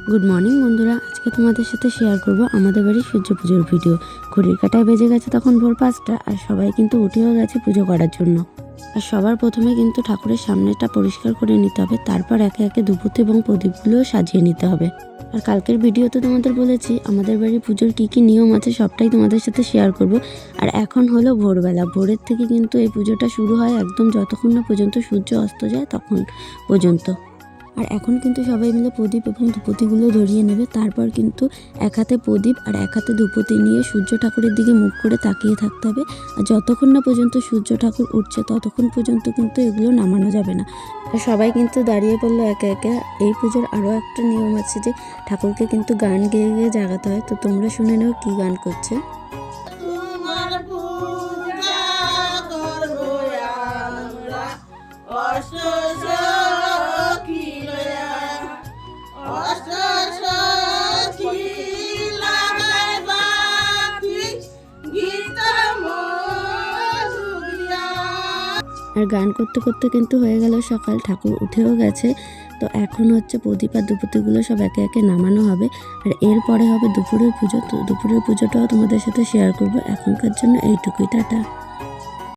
Good morning বন্ধুরা, আজকে তোমাদের সাথে শেয়ার করব আমাদের বাড়ির সূর্য পুজোর ভিডিও। ঘড়ির কাঁটায় বেজে গেছে তখন ভোর 5টা, আর সবাই কিন্তু উঠেও গেছে পুজো করার জন্য। আর সবার প্রথমে কিন্তু ঠাকুরের সামনেটা পরিষ্কার করে নিতে হবে, তারপর একে একে ধূপতি এবং প্রদীপগুলোও সাজিয়ে নিতে হবে। আর কালকের ভিডিওতে তোমাদের বলেছি আমাদের বাড়ির পুজোর কী কী নিয়ম আছে সবটাই তোমাদের সাথে শেয়ার করব। আর এখন হলো ভোরবেলা, ভোরের থেকে কিন্তু এই পুজোটা শুরু হয় একদম যতক্ষণ না পর্যন্ত সূর্য অস্ত যায় তখন পর্যন্ত। আর এখন কিন্তু সবাই মিলে প্রদীপ এবং ধূপতিগুলো ধরিয়ে নেবে। তারপর কিন্তু এক হাতে প্রদীপ আর এক হাতে ধূপতি নিয়ে সূর্য ঠাকুরের দিকে মুখ করে তাকিয়ে থাকতে হবে। আর যতক্ষণ না পর্যন্ত সূর্য ঠাকুর উঠছে ততক্ষণ পর্যন্ত কিন্তু এগুলো নামানো যাবে না। আর সবাই কিন্তু দাঁড়িয়ে পড়লো একে একে। এই পুজোর আরও একটা নিয়ম আছে যে ঠাকুরকে কিন্তু গান গেয়ে গেয়ে জাগাতে হয়। তো তোমরা শুনে নাও কী গান করছে। আর গান করতে করতে কিন্তু হয়ে গেল সকাল, ঠাকুর উঠেও গেছে। তো এখন হচ্ছে প্রদীপ আর ধূপতিগুলো সব একে একে নামানো হবে। আর এরপরে হবে দুপুরের পুজো। তো দুপুরের পুজোটাও তোমাদের সাথে শেয়ার করবো। এখনকার জন্য এইটুকুই, টাটা।